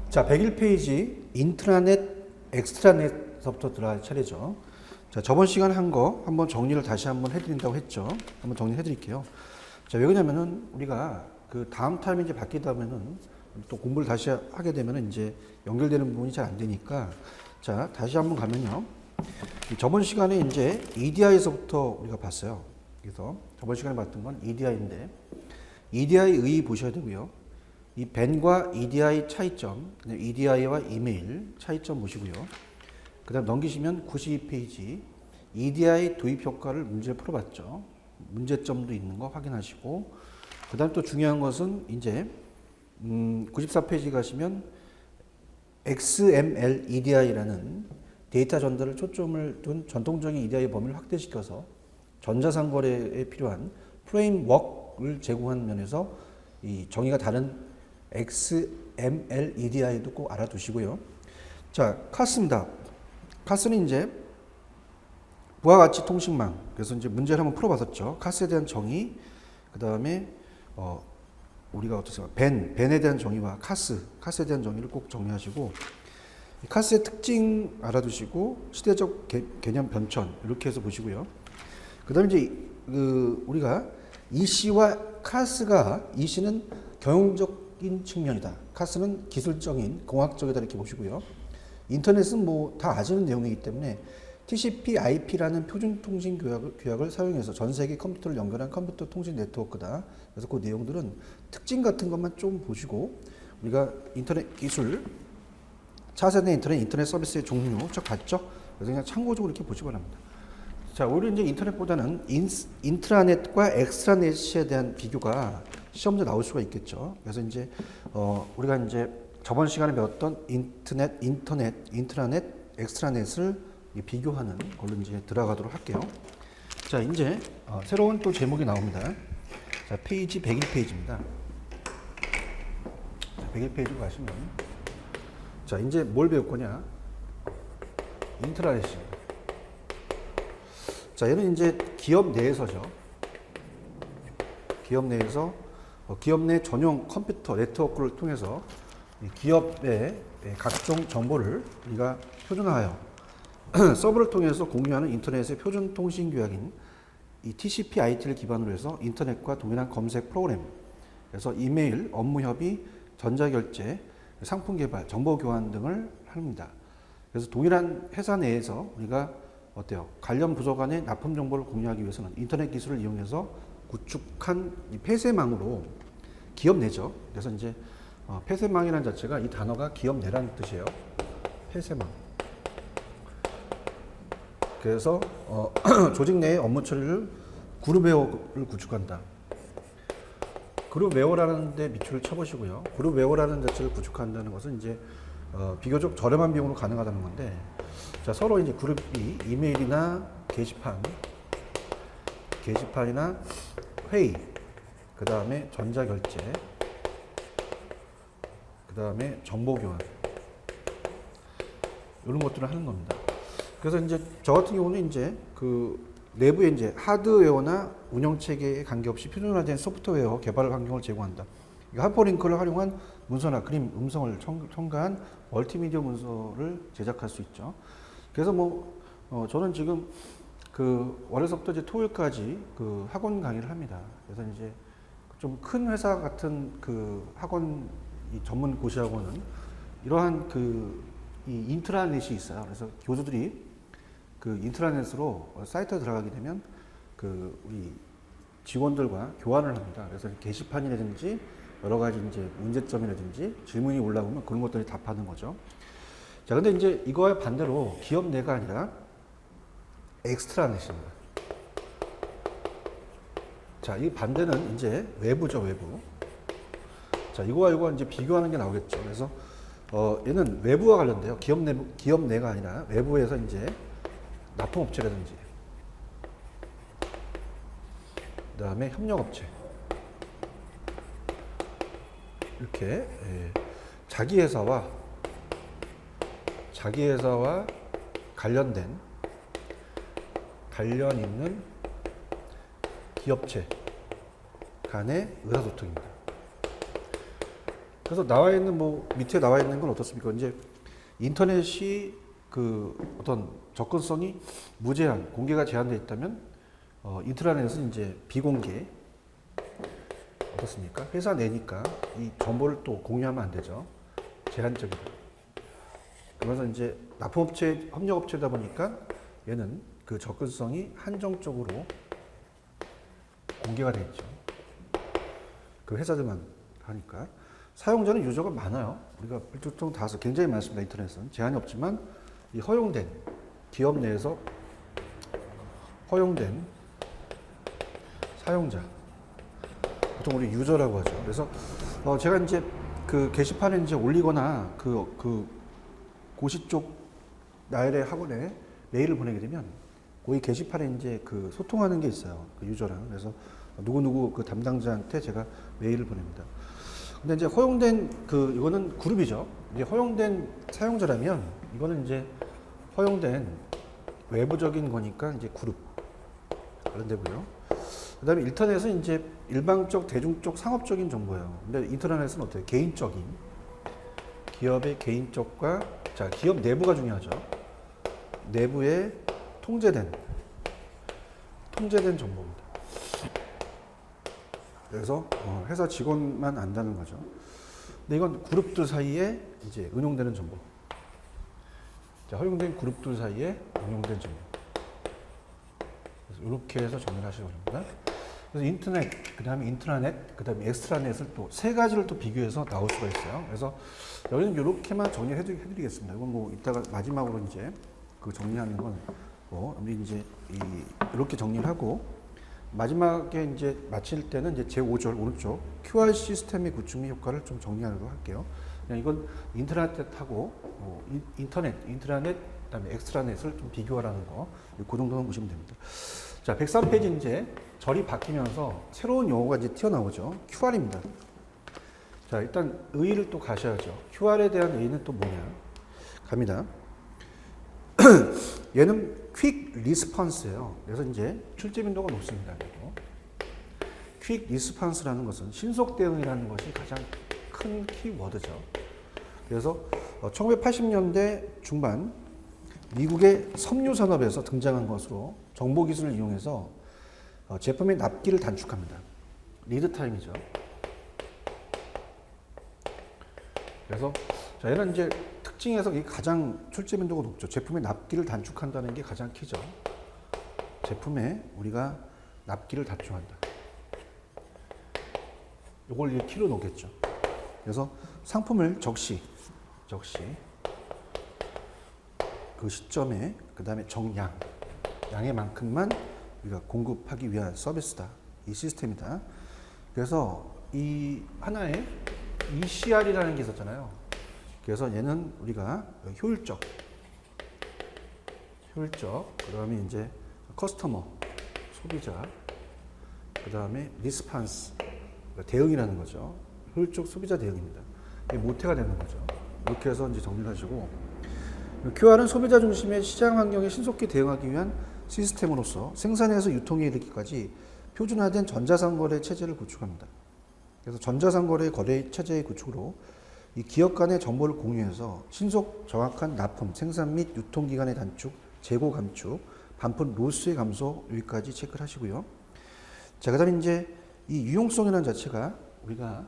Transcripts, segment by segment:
자, 101페이지 인트라넷, 엑스트라넷서부터 들어갈 차례죠. 자, 저번 시간에 한 거 한번 정리를 다시 한번 해드린다고 했죠. 한번 정리해 드릴게요. 자, 왜 그러냐면은 우리가 그 다음 타임이 이제 바뀌다 보면은 또 공부를 다시 하게 되면은 이제 연결되는 부분이 잘 안 되니까, 자, 다시 한번 가면요. 저번 시간에 이제 EDI에서부터 우리가 봤어요. 그래서 저번 시간에 봤던 건 EDI인데, EDI 의 보셔야 되고요. 이 벤과 EDI 차이점, EDI와 이메일 차이점 보시고요. 그 다음 넘기시면 92페이지 EDI 도입 효과를 문제를 풀어봤죠. 문제점도 있는 거 확인하시고, 그 다음 또 중요한 것은 이제 94페이지 가시면 XML EDI라는 데이터 전달을 초점을 둔 전통적인 EDI 범위를 확대시켜서 전자상거래에 필요한 프레임워크를 제공하는 면에서 이 정의가 다른 XML EDI도 꼭 알아두시고요. 자, 카스입니다. 카스는 이제 부하 가치 통신망. 그래서 이제 문제를 한번 풀어봤었죠. 카스에 대한 정의, 그 다음에 우리가 어떻습니까? 벤에 대한 정의와 카스에 대한 정의를 꼭 정리하시고, 카스의 특징 알아두시고 시대적 개념 변천 이렇게 해서 보시고요. 그 다음에 이제 우리가 EC와 카스가 EC는 경영적인 측면이다. 카스는 기술적인 공학적이다 이렇게 보시고요. 인터넷은 뭐 다 아시는 내용이기 때문에 TCP/IP라는 표준 통신 규약을 사용해서 전 세계 컴퓨터를 연결한 컴퓨터 통신 네트워크다. 그래서 그 내용들은 특징 같은 것만 좀 보시고, 우리가 인터넷 기술 차세대 인터넷 서비스의 종류 쭉 봤죠? 그래서 그냥 참고적으로 이렇게 보시기 바랍니다. 자, 오히려 이제 인터넷보다는 인트라넷과 엑스트라넷에 대한 비교가 시험 문제 나올 수가 있겠죠. 그래서 이제 우리가 이제 저번 시간에 배웠던 인트라넷, 엑스트라넷을 비교하는 걸로 이제 들어가도록 할게요. 자, 이제 새로운 또 제목이 나옵니다. 자, 페이지 101페이지입니다. 101페이지로 가시면, 자, 이제 뭘 배울 거냐? 인트라넷입니다. 자, 얘는 이제 기업 내에서죠. 기업 내에서 기업 내 전용 컴퓨터 네트워크를 통해서 기업의 각종 정보를 우리가 표준화하여 서버를 통해서 공유하는 인터넷의 표준 통신 규약인 이 TCP/IP를 기반으로 해서 인터넷과 동일한 검색 프로그램, 그래서 이메일, 업무 협의, 전자결제, 상품 개발, 정보 교환 등을 합니다. 그래서 동일한 회사 내에서 우리가 어때요? 관련 부서 간의 납품 정보를 공유하기 위해서는 인터넷 기술을 이용해서 구축한 이 폐쇄망으로, 기업 내죠. 그래서 이제 폐쇄망이라는 자체가, 이 단어가 기업 내라는 뜻이에요. 폐쇄망. 그래서 조직 내의 업무 처리를 그룹웨어를 구축한다. 그룹웨어라는 데 밑줄을 쳐보시고요. 그룹웨어라는 자체를 구축한다는 것은 이제 비교적 저렴한 비용으로 가능하다는 건데, 자, 서로 이제 그룹이 이메일이나 게시판이나 회의, 그 다음에 전자결제, 그 다음에 정보교환, 이런 것들을 하는 겁니다. 그래서 이제 저 같은 경우는 이제 그 내부에 이제 하드웨어나 운영체계에 관계없이 표준화된 소프트웨어 개발 환경을 제공한다. 하이퍼링크를 활용한 문서나 그림, 음성을 첨가한 멀티미디어 문서를 제작할 수 있죠. 그래서 저는 지금 그 월요일부터 이제 토요일까지 그 학원 강의를 합니다. 그래서 이제 좀 큰 회사 같은 그 학원 전문 고시학원은 이러한 이 인트라넷이 있어요. 그래서 교수들이 그 인트라넷으로 사이트에 들어가게 되면 우리 직원들과 교환을 합니다. 그래서 게시판이라든지 여러 가지 이제 문제점이라든지 질문이 올라오면 그런 것들을 답하는 거죠. 자, 근데 이제 이거와 반대로 기업 내가 아니라 엑스트라넷입니다. 자, 이 반대는 이제 외부죠, 외부. 자, 이거와 이거 이제 비교하는 게 나오겠죠. 그래서 얘는 외부와 관련돼요. 기업 내가 아니라 외부에서 이제 납품업체라든지, 그 다음에 협력업체, 이렇게 자기 회사와 관련 있는 기업체 간의 의사소통입니다. 그래서 나와 있는 뭐 밑에 나와 있는 건 어떻습니까? 이제 인터넷이 그 어떤 접근성이 무제한, 공개가 제한되어 있다면 인트라넷은 이제 비공개 어떻습니까? 회사 내니까 이 정보를 또 공유하면 안 되죠. 제한적이다. 그래서 이제 납품업체, 협력업체다 보니까 얘는 그 접근성이 한정적으로 공개가 되어 있죠. 그 회사들만 하니까. 사용자는 유저가 많아요. 우리가 보통 다 굉장히 많습니다. 인터넷은. 제한이 없지만 이 허용된 기업 내에서 허용된 사용자, 보통 우리 유저라고 하죠. 그래서 제가 이제 그 게시판에 이제 올리거나 그 고시 쪽 나일의 학원에 메일을 보내게 되면 거기 게시판에 이제 그 소통하는 게 있어요. 그 유저랑. 그래서 누구누구 그 담당자한테 제가 메일을 보냅니다. 근데 이제 허용된 이거는 그룹이죠. 이제 허용된 사용자라면 이거는 이제 허용된 외부적인 거니까 이제 그룹 관련되고요. 그다음에 인터넷은 이제 일방적, 대중적, 상업적인 정보예요. 근데 인터넷은 어때요? 개인적인 기업의 개인적과 자 기업 내부가 중요하죠. 내부에 통제된 정보입니다. 그래서 회사 직원만 안다는 거죠. 근데 이건 그룹들 사이에 이제 응용되는 정보. 자, 허용된 그룹들 사이에 응용된 정보. 그래서 이렇게 해서 정리를 하시기 바랍니다. 그래서 인터넷, 그 다음에 인트라넷, 그 다음에 엑스트라넷을 또 세 가지를 또 비교해서 나올 수가 있어요. 그래서 여기는 이렇게만 정리해 드리겠습니다. 이건 뭐 이따가 마지막으로 이제 그 정리하는 건 우리 이제 이렇게 정리를 하고 마지막에 이제 마칠 때는 이제 제5절 오른쪽 QR 시스템의 구축 및 효과를 좀 정리하도록 할게요. 그냥 이건 인트라넷하고 인트라넷, 그다음에 엑스트라넷을 좀 비교하라는 거, 그 정도만 보시면 됩니다. 자, 103페이지 이제 절이 바뀌면서 새로운 용어가 이제 튀어나오죠. QR입니다. 자, 일단 의의를 또 가셔야죠. QR에 대한 의의는 또 뭐냐? 갑니다. 얘는 퀵 리스폰스예요. 그래서 이제 출제 빈도가 높습니다. 퀵 리스폰스라는 것은 신속 대응이라는 것이 가장 큰 키워드죠. 그래서 1980년대 중반 미국의 섬유 산업에서 등장한 것으로 정보 기술을 이용해서 제품의 납기를 단축합니다. 리드 타임이죠. 그래서 자, 얘는 이제 특징에서 이게 가장 출제 빈도가 높죠. 제품의 납기를 단축한다는 게 가장 키죠. 제품에 우리가 납기를 단축한다. 이걸 이제 키로 놓겠죠. 그래서 상품을 적시 그 시점에 그 다음에 양의 만큼만 우리가 공급하기 위한 서비스다. 이 시스템이다. 그래서 이 하나의 ECR이라는 게 있었잖아요. 그래서 얘는 우리가 효율적, 그 다음에 이제 커스터머, 소비자, 그 다음에 리스판스, 대응이라는 거죠. 효율적 소비자 대응입니다. 이게 모태가 되는 거죠. 이렇게 해서 이제 정리를 하시고, QR은 소비자 중심의 시장 환경에 신속히 대응하기 위한 시스템으로서 생산에서 유통에 이르기까지 표준화된 전자상거래 체제를 구축합니다. 그래서 전자상거래 거래 체제의 구축으로 이 기업 간의 정보를 공유해서 신속 정확한 납품, 생산 및 유통기간의 단축, 재고 감축, 반품 로스의 감소 여기까지 체크를 하시고요. 자, 그다음에 이제 이 유용성이라는 자체가 우리가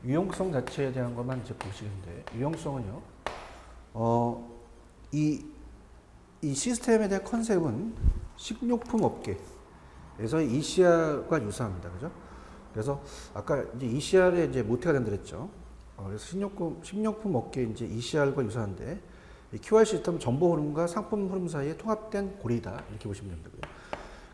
유용성 자체에 대한 것만 이제 보시는데 유용성은요. 이 시스템에 대한 컨셉은 식료품 업계에서의 ECR과 유사합니다. 그죠? 그래서 아까 이제 ECR에 이제 모태가 된다 그랬죠. 그래서 식료품 업계 이제 ECR과 유사한데 이 QR 시스템은 정보 흐름과 상품 흐름 사이에 통합된 고리다 이렇게 보시면 됩니다.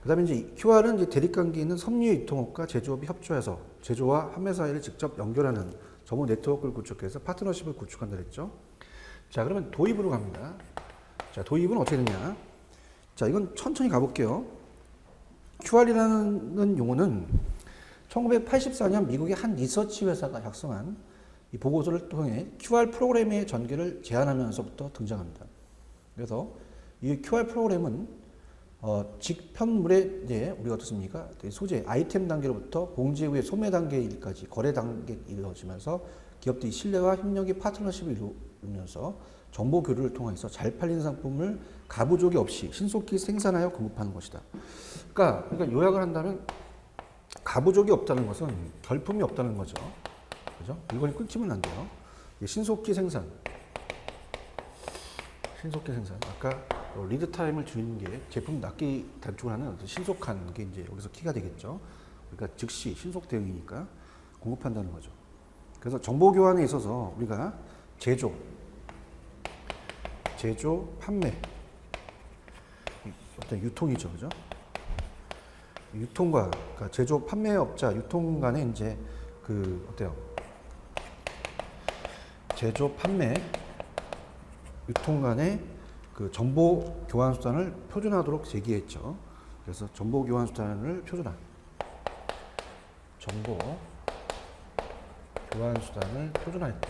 그다음에 이제 QR은 이제 대립관계 있는 섬유 유통업과 제조업이 협조해서 제조와 판매 사이를 직접 연결하는 전문 네트워크를 구축해서 파트너십을 구축한다 그랬죠. 자, 그러면 도입으로 갑니다. 자, 도입은 어떻게 되냐? 자, 이건 천천히 가볼게요. QR이라는 용어는 1984년 미국의 한 리서치 회사가 작성한 이 보고서를 통해 QR 프로그램의 전개를 제안하면서부터 등장합니다. 그래서 이 QR 프로그램은 직편물의 이제 우리가 어떻습니까? 소재, 아이템 단계로부터 봉제 후의 소매 단계까지 거래 단계에 이루어지면서 기업들이 신뢰와 협력의 파트너십을 이루면서 정보 교류를 통해서 잘 팔리는 상품을 가부족이 없이 신속히 생산하여 공급하는 것이다. 그러니까 요약을 한다면 가부족이 없다는 것은 결품이 없다는 거죠. 그죠? 물건이 끊기면 안 돼요. 신속히 생산. 신속히 생산. 아까 리드 타임을 줄이는 게 제품 납기 단축을 하는 신속한 게 이제 여기서 키가 되겠죠. 그러니까 즉시 신속 대응이니까 공급한다는 거죠. 그래서 정보 교환에 있어서 우리가 제조, 판매, 어떤 유통이죠, 그죠? 유통과 그러니까 제조, 판매업자, 유통 간에 이제 그 어때요? 제조, 판매, 유통 간의 그 정보 교환 수단을 표준화하도록 제기했죠. 그래서 정보 교환 수단을 표준화. 정보 교환 수단을 표준화했다.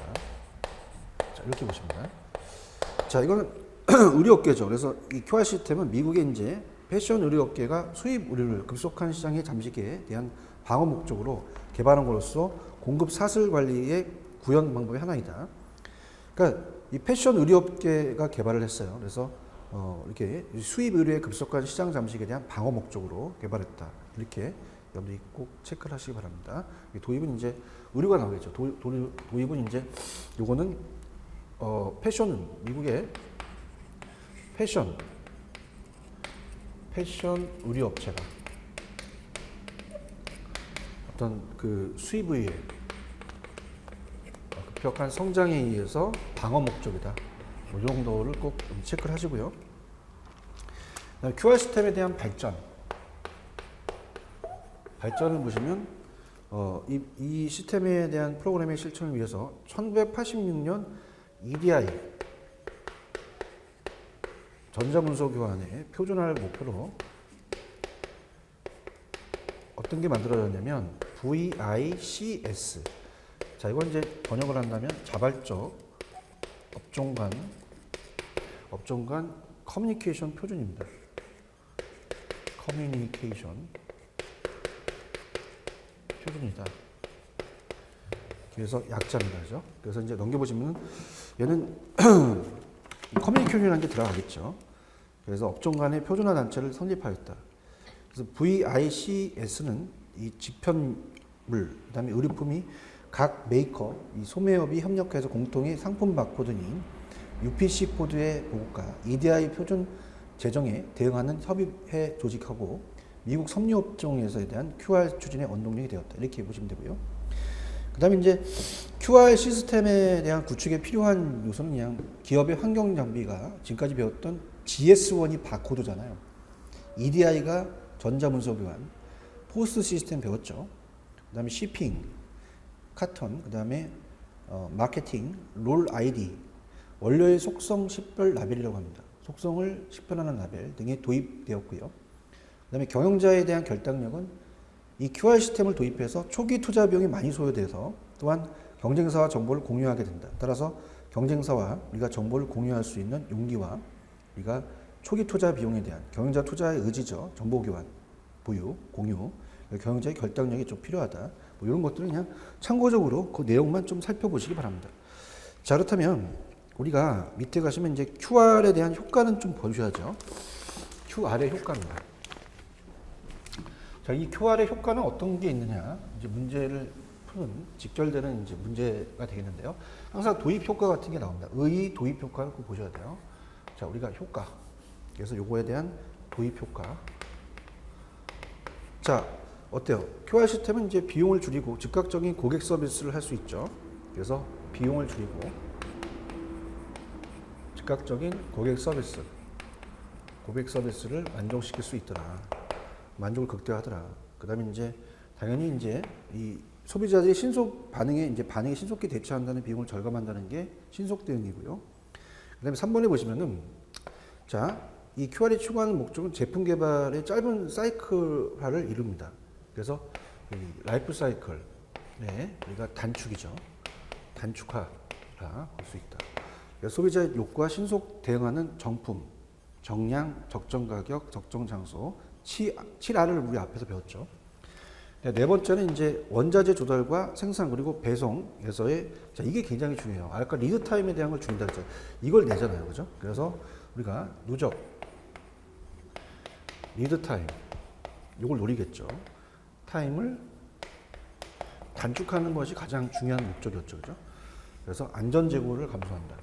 자, 이렇게 보십니다. 자, 이거는 의료업계죠. 그래서 이 QR 시스템은 미국의 이제 패션 의료업계가 수입 의료를 급속한 시장의 잠식에 대한 방어 목적으로 개발한 것으로서 공급 사슬 관리의 구현 방법의 하나이다. 그러니까 이 패션 의료업계가 개발을 했어요. 그래서 이렇게 수입 의료의 급속한 시장 잠식에 대한 방어 목적으로 개발했다. 이렇게 여러분들이 꼭 체크를 하시기 바랍니다. 도입은 이제 의료가 나오겠죠. 도입은 이제 요거는 패션은 미국의 패션 의료업체가 어떤 그 수입 의료의 급격한 성장에 의해서 방어 목적이다. 이 정도를 꼭 체크를 하시고요. QR 시스템에 대한 발전을 보시면 이 시스템에 대한 프로그램의 실천을 위해서 1986년 EDI 전자문서 교환의 표준화를 목표로 어떤 게 만들어졌냐면 VICS. 자, 이건 이제 번역을 한다면 자발적 업종 간 커뮤니케이션 표준입니다. 커뮤니케이션 표준이다. 그래서 약자입니다. 그죠? 그래서 이제 넘겨보시면 얘는 커뮤니케이션이라는 게 들어가겠죠. 그래서 업종 간의 표준화 단체를 설립하였다. 그래서 VICS는 이 직편물, 그다음에 의류품이 각 메이커, 이 소매업이 협력해서 공통의 상품 바코드인 UPC 코드의 보급과 EDI 표준 제정에 대응하는 협의회 조직하고 미국 섬유업종에서에 대한 QR 추진의 원동력이 되었다. 이렇게 보시면 되고요. 그 다음에 이제 QR 시스템에 대한 구축에 필요한 요소는 그냥 기업의 환경 장비가 지금까지 배웠던 GS1이 바코드잖아요. EDI가 전자문서 교환, 포스트 시스템 배웠죠. 그 다음에 shipping, 카턴, 그 다음에 마케팅, 롤 아이디, 원료의 속성 식별 라벨이라고 합니다. 속성을 식별하는 라벨 등이 도입되었고요. 그 다음에 경영자에 대한 결단력은 이 QR 시스템을 도입해서 초기 투자 비용이 많이 소요돼서 또한 경쟁사와 정보를 공유하게 된다. 따라서 경쟁사와 우리가 정보를 공유할 수 있는 용기와 우리가 초기 투자 비용에 대한 경영자 투자의 의지죠. 정보 교환, 보유, 공유, 경영자의 결단력이 좀 필요하다. 뭐 이런 것들은 그냥 참고적으로 그 내용만 좀 살펴보시기 바랍니다. 자, 그렇다면 우리가 밑에 가시면 이제 QR에 대한 효과는 좀 보셔야죠. QR의 효과입니다. 자, 이 QR의 효과는 어떤 게 있느냐? 이제 문제를 푸는 직결되는 이제 문제가 되겠는데요. 항상 도입 효과 같은 게 나옵니다. 의 도입 효과를 꼭 보셔야 돼요. 자, 우리가 효과. 그래서 요거에 대한 도입 효과. 자, 어때요? QR 시스템은 이제 비용을 줄이고 즉각적인 고객 서비스를 할 수 있죠. 그래서 비용을 줄이고 즉각적인 고객 서비스를 만족시킬 수 있더라. 만족을 극대화하더라. 그다음에 이제 당연히 이제 이 소비자들의 반응에 신속히 대처한다는 비용을 절감한다는 게 신속 대응이고요. 그다음에 3번에 보시면은 자, 이 QR이 추구하는 목적은 제품 개발의 짧은 사이클화를 이룹니다. 그래서 이 라이프 사이클, 우리가 단축이죠. 단축화라 볼 수 있다. 그래서 소비자의 욕구와 신속 대응하는 정품, 정량, 적정 가격, 적정 장소, 7R을 우리 앞에서 배웠죠. 네 번째는 이제 원자재 조달과 생산 그리고 배송에서의 자 이게 굉장히 중요해요. 아까 리드 타임에 대한 걸 줄인다 했죠. 이걸 내잖아요, 그죠? 그래서 우리가 누적 리드 타임 이걸 노리겠죠. 타임을 단축하는 것이 가장 중요한 목적이었죠, 그죠? 그래서 안전 재고를 감소한다.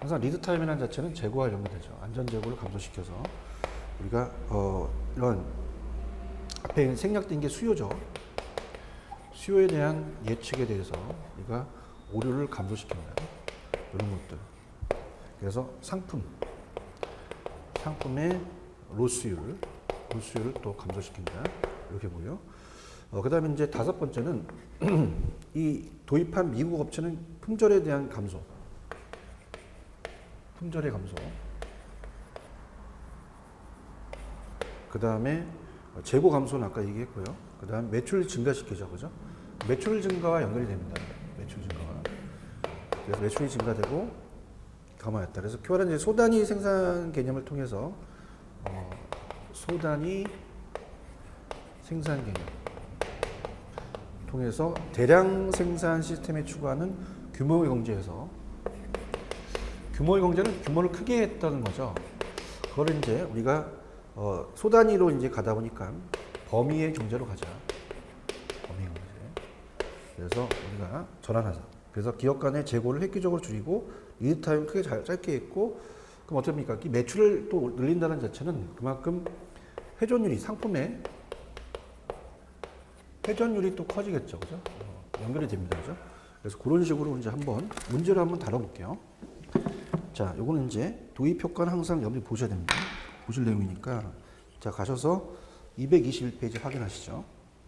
항상 리드 타임이라는 자체는 재고와 연결되죠. 안전 재고를 감소시켜서 우리가 이런 앞에 생략된 게 수요죠. 수요에 대한 예측에 대해서 우리가 오류를 감소시킨다. 이런 것들. 그래서 상품의 로스율을 또 감소시킨다. 이렇게 보여. 그 다음에 이제 다섯 번째는 이 도입한 미국 업체는 품절에 대한 감소. 품절의 감소. 그 다음에 재고 감소는 아까 얘기했고요. 그 다음 매출을 증가시키죠. 그죠? 매출 증가와 연결이 됩니다. 매출 증가와. 그래서 매출이 증가되고 감화했다. 그래서 QR은 이제 소단위 생산 개념을 통해서 소단위 생산 개념 통해서 대량 생산 시스템에 추구하는 규모의 경제에서 규모의 경제는 규모를 크게 했다는 거죠. 그걸 이제 우리가 소단위로 이제 가다 보니까 범위의 경제로 가자. 범위 경제. 그래서 우리가 전환하자. 그래서 기업 간의 재고를 획기적으로 줄이고 리드 타임 크게 짧게 했고 그럼 어떻게 합니까? 이 매출을 또 늘린다는 자체는 그만큼 회전율이 상품의 회전율이 또 커지겠죠, 그죠? 연결이 됩니다, 그죠? 그래서 그런 식으로 이제 한번 문제를 한번 다뤄볼게요. 자, 요거는 이제 도입 효과는 항상 여러분이 보셔야 됩니다. 보실 내용이니까 자 가셔서 221페이지 확인하시죠.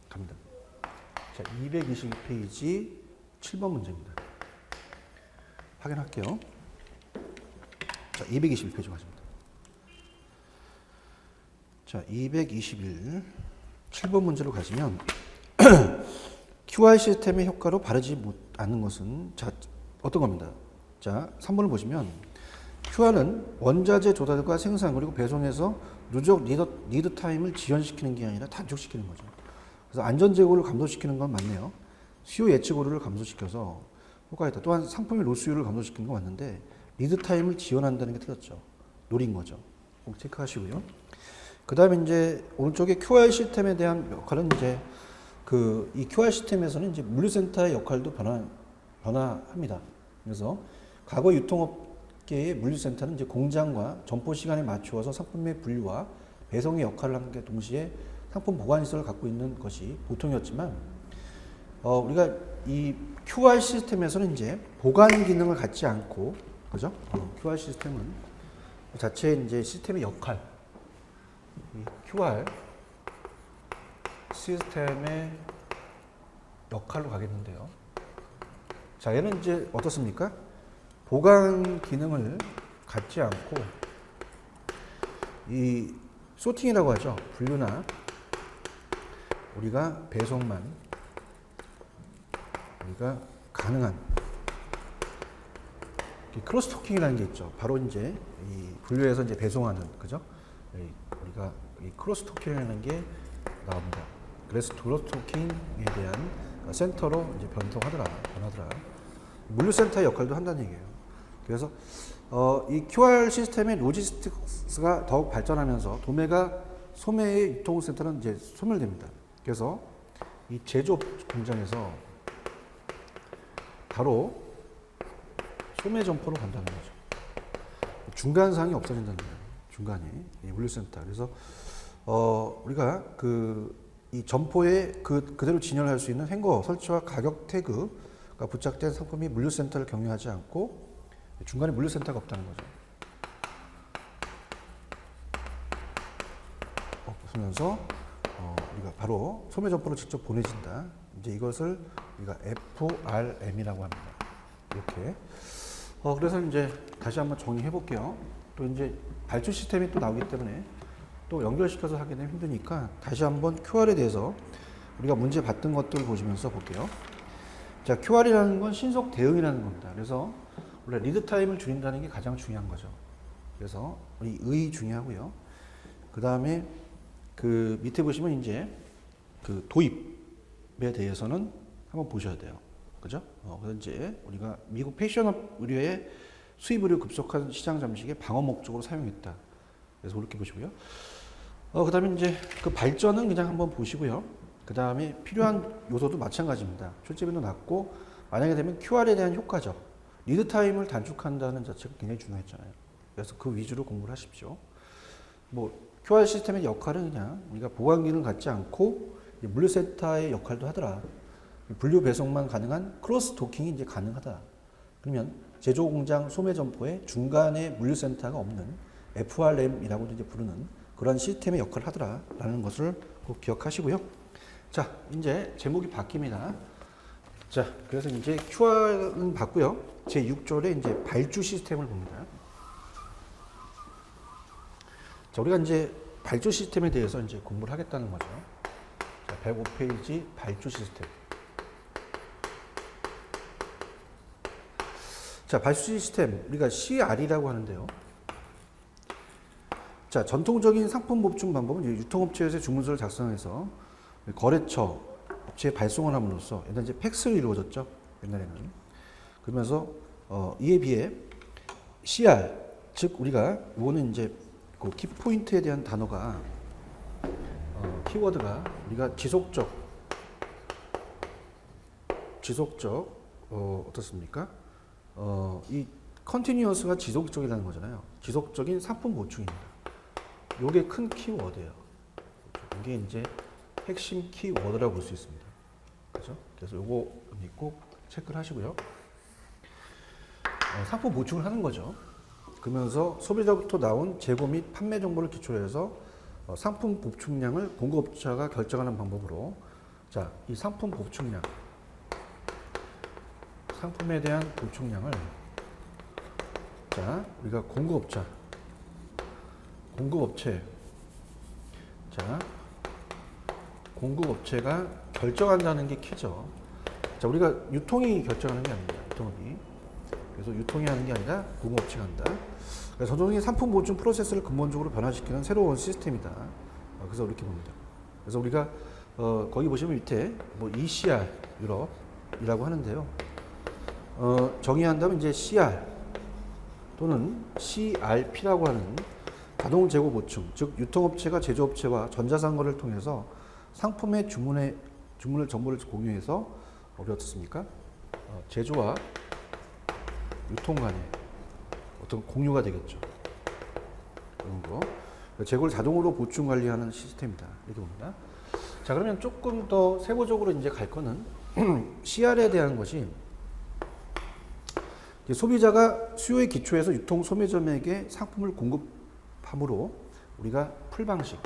갑니다. 자, 221페이지 7번 문제입니다. 확인할게요. 자, 221페이지 가십니다. 자, 221 7번 문제로 가시면 QR 시스템의 효과로 바르지 않는 것은 자 어떤 겁니다. 자, 3번을 보시면 QR은 원자재 조달과 생산 그리고 배송에서 누적 리드 타임을 지연시키는 게 아니라 단축시키는 거죠. 그래서 안전 재고를 감소시키는 건 맞네요. 수요 예측 오류를 감소시켜서 효과가 있다. 또한 상품의 로스율을 감소시키는 건 맞는데 리드 타임을 지연한다는 게 틀렸죠. 노린 거죠. 꼭 체크하시고요. 그 다음에 이제 오른쪽에 QR 시스템에 대한 역할은 이제 이 QR 시스템에서는 이제 물류센터의 역할도 변화합니다. 그래서 과거 유통업계의 물류센터는 이제 공장과 점포 시간에 맞추어서 상품의 분류와 배송의 역할을 하는 게 동시에 상품 보관 시설을 갖고 있는 것이 보통이었지만 우리가 이 QR 시스템에서는 이제 보관 기능을 갖지 않고 그죠? QR 시스템은 그 자체의 이제 시스템의 역할 이 QR 시스템의 역할로 가겠는데요. 자, 얘는 이제 어떻습니까? 보관 기능을 갖지 않고 이 소팅이라고 하죠. 분류나 우리가 배송만 우리가 가능한 크로스토킹이라는 게 있죠. 바로 이제 이 분류해서 이제 배송하는 그죠? 우리가 이 크로스토킹이라는 게 나옵니다. 그래서 크로스토킹에 대한 센터로 이제 변하더라. 물류센터의 역할도 한다는 얘기예요. 그래서 이 QR 시스템의 로지스틱스가 더욱 발전하면서 소매의 유통센터는 이제 소멸됩니다. 그래서 이 제조업 공장에서 바로 소매 점포로 간다는 거죠. 중간상이 없어진다는 거예요. 중간이 이 물류센터. 그래서 우리가 이 점포에 그대로 진열할 수 있는 행거 설치와 가격 태그가 부착된 상품이 물류센터를 경유하지 않고 중간에 물류센터가 없다는 거죠. 없으면서 우리가 바로 소매 점포로 직접 보내진다. 이제 이것을 우리가 FRM이라고 합니다. 이렇게. 그래서 이제 다시 한번 정리해 볼게요. 또 이제 발주 시스템이 또 나오기 때문에 또 연결시켜서 하게 되면 힘드니까 다시 한번 QR에 대해서 우리가 문제 봤던 것들을 보시면서 볼게요. 자, QR이라는 건 신속 대응이라는 겁니다. 그래서 원래 리드 타임을 줄인다는 게 가장 중요한 거죠. 그래서 이 의 중요하고요. 그 다음에 그 밑에 보시면 이제 그 도입에 대해서는 한번 보셔야 돼요. 그죠? 그래서 이제 우리가 미국 패션업 의류의 수입 의류 급속한 시장 잠식의 방어 목적으로 사용했다. 그래서 그렇게 보시고요. 그 다음에 이제 그 발전은 그냥 한번 보시고요. 그 다음에 필요한 요소도 마찬가지입니다. 출제빈도 낮고, 만약에 되면 QR에 대한 효과죠. 리드 타임을 단축한다는 자체가 굉장히 중요했잖아요. 그래서 그 위주로 공부를 하십시오. 뭐, QR 시스템의 역할은 그냥 우리가 보관 기능을 갖지 않고 물류센터의 역할도 하더라. 분류 배송만 가능한 크로스 도킹이 이제 가능하다. 그러면 제조 공장 소매 점포에 중간에 물류센터가 없는 FRM이라고도 이제 부르는 그런 시스템의 역할을 하더라라는 것을 꼭 기억하시고요. 자, 이제 제목이 바뀝니다. 자, 그래서 이제 QR은 봤고요. 제 6절에 이제 발주 시스템을 봅니다. 자, 우리가 이제 발주 시스템에 대해서 이제 공부를 하겠다는 거죠. 자, 105페이지 발주 시스템. 자, 발주 시스템 우리가 CR이라고 하는데요. 자, 전통적인 상품 보충 방법은 유통업체에서 주문서를 작성해서 거래처 업체에 발송을 함으로써 옛날 이제 팩스로 이루어졌죠. 옛날에는. 그러면서 이에 비해 CR 즉 우리가 이거는 이제 그 키포인트에 대한 단어가 키워드가 우리가 지속적 어떻습니까? 이 컨티뉴어스가 지속적이라는 거잖아요. 지속적인 상품 보충입니다. 요게 큰 키워드예요. 이게 이제 핵심 키워드라고 볼 수 있습니다. 그죠? 그래서 요거 꼭 체크를 하시고요. 상품 보충을 하는 거죠. 그러면서 소비자부터 나온 재고 및 판매 정보를 기초로 해서 상품 보충량을 공급업체가 결정하는 방법으로, 자, 이 상품 보충량, 상품에 대한 보충량을, 자, 우리가 공급업체가 결정한다는 게 키죠. 자, 우리가 유통이 결정하는 게 아닙니다. 유통업이. 그래서 유통이 하는 게 아니라 공급업체가 한다. 그래서 전통적인 상품 보충 프로세스를 근본적으로 변화시키는 새로운 시스템이다. 그래서 이렇게 봅니다. 그래서 우리가 거기 보시면 밑에 뭐 ECR 유럽이라고 하는데요. 정의한다면 이제 CR 또는 CRP라고 하는 자동 재고 보충, 즉 유통업체가 제조업체와 전자상거래를 통해서 상품의 주문을 정보를 공유해서 우리 어떻습니까? 제조와 유통 간의 어떤 공유가 되겠죠. 그런 거. 재고를 자동으로 보충 관리하는 시스템이다. 이렇게 봅니다. 자, 그러면 조금 더 세부적으로 이제 갈 거는 CR에 대한 것이 소비자가 수요에 기초해서 유통 소매점에게 상품을 공급함으로 우리가 풀 방식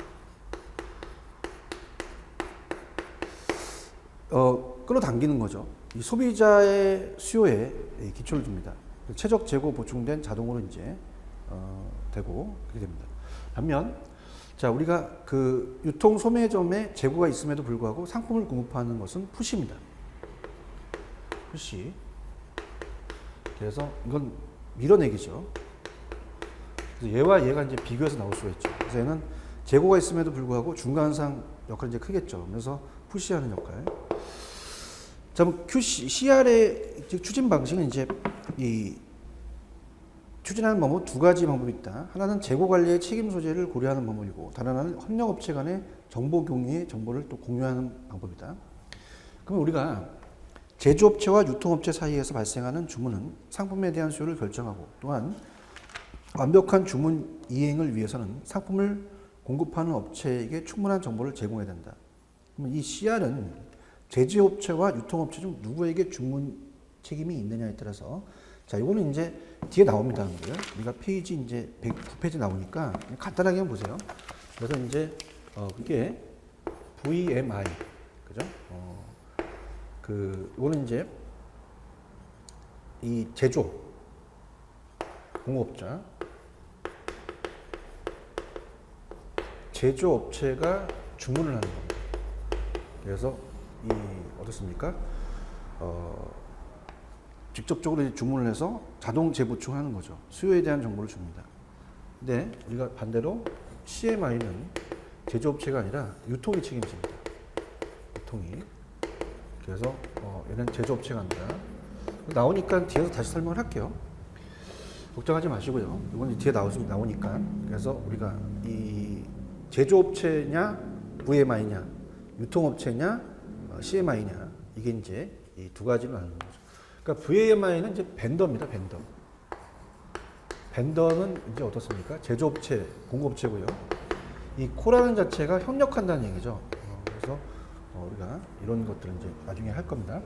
끌어당기는 거죠. 이 소비자의 수요에 기초를 둡니다. 최적 재고 보충된 자동으로 이제 되고 그렇게 됩니다. 반면 자, 우리가 그 유통 소매점에 재고가 있음에도 불구하고 상품을 공급하는 것은 푸시입니다. 푸시. 그래서 이건 밀어내기죠. 그래서 얘와 얘가 이제 비교해서 나올 수가 있죠. 그래서 얘는 재고가 있음에도 불구하고 중간상 역할이 이제 크겠죠. 그래서 푸시하는 역할. 자, CR의 추진 방식은 이제 이 추진하는 방법 두 가지 방법이 있다. 하나는 재고 관리의 책임 소재를 고려하는 방법이고, 다른 하나는 협력업체 간의 정보 공유의 정보를 또 공유하는 방법이다. 그러면 우리가 제조업체와 유통업체 사이에서 발생하는 주문은 상품에 대한 수요를 결정하고, 또한 완벽한 주문 이행을 위해서는 상품을 공급하는 업체에게 충분한 정보를 제공해야 된다. 그러면 이 CR은 제조업체와 유통업체 중 누구에게 주문 책임이 있느냐에 따라서, 자, 이거는 이제 뒤에 나옵니다. 우리가 페이지 이제 109페이지 나오니까 간단하게 한번 보세요. 그래서 이제 그게 VMI, 그죠? 이거는 이제 이 제조 공업자, 제조업체가 주문을 하는 겁니다. 그래서 이 어떻습니까? 직접적으로 주문을 해서 자동 재보충하는 거죠. 수요에 대한 정보를 줍니다. 근데 우리가 반대로 CMI는 제조업체가 아니라 유통이 책임집니다. 유통이. 그래서 얘는 제조업체가 아니라 나오니까 뒤에서 다시 설명을 할게요. 걱정하지 마시고요. 이건 뒤에 나오니까. 그래서 우리가 이 제조업체냐, VMI냐, 유통업체냐, CMI냐 이게 이제 이 두 가지로 나누는 거죠. 그러니까 VMI는 이제 벤더입니다. 벤더. 벤더는 이제 어떻습니까? 제조업체, 공급업체고요. 이 코라는 자체가 협력한다는 얘기죠. 그래서 우리가 이런 것들은 이제 나중에 할 겁니다.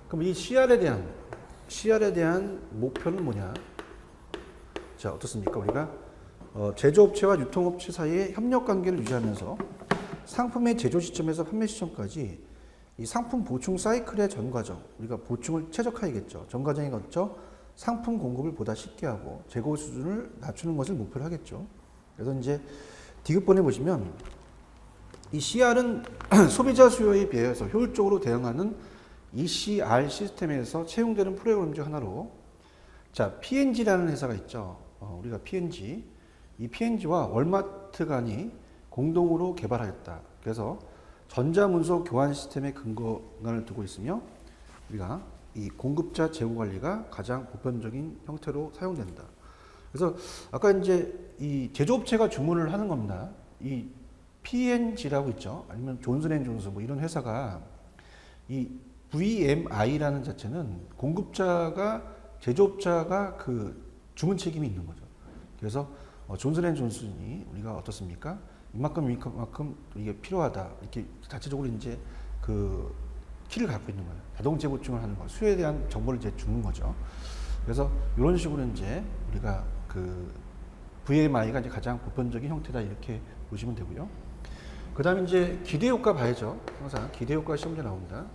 그럼 이 CR에 대한 목표는 뭐냐? 자, 어떻습니까? 우리가 제조업체와 유통업체 사이의 협력 관계를 유지하면서 상품의 제조 시점에서 판매 시점까지 이 상품 보충 사이클의 전 과정, 우리가 보충을 최적화해야겠죠. 전 과정에 거쳐 상품 공급을 보다 쉽게 하고 재고 수준을 낮추는 것을 목표로 하겠죠. 그래서 이제 디귿번에 보시면 이 CR은 소비자 수요에 비해서 효율적으로 대응하는 ECR 시스템에서 채용되는 프로그램 중 하나로, 자, P&G라는 회사가 있죠. 우리가 P&G, 이 P&G와 월마트 간이 공동으로 개발하였다. 그래서 전자문서 교환 시스템의 근간을 두고 있으며 우리가 이 공급자 재고 관리가 가장 보편적인 형태로 사용된다. 그래서 아까 이제 이 제조업체가 주문을 하는 겁니다. 이 P&G라고 있죠. 아니면 존슨앤존슨 뭐 이런 회사가 이 VMI라는 자체는 공급자가 제조업자가 그 주문 책임이 있는 거죠. 그래서 존슨앤존슨이 우리가 어떻습니까? 이만큼 이게 필요하다 이렇게 자체적으로 이제 그 키를 갖고 있는 거예요. 자동 재보충을 하는 거, 수요에 대한 정보를 이제 주는 거죠. 그래서 이런 식으로 이제 우리가 그 VMI가 이제 가장 보편적인 형태다 이렇게 보시면 되고요. 그 다음에 이제 기대 효과 봐야죠. 항상 기대 효과 시험제 나옵니다.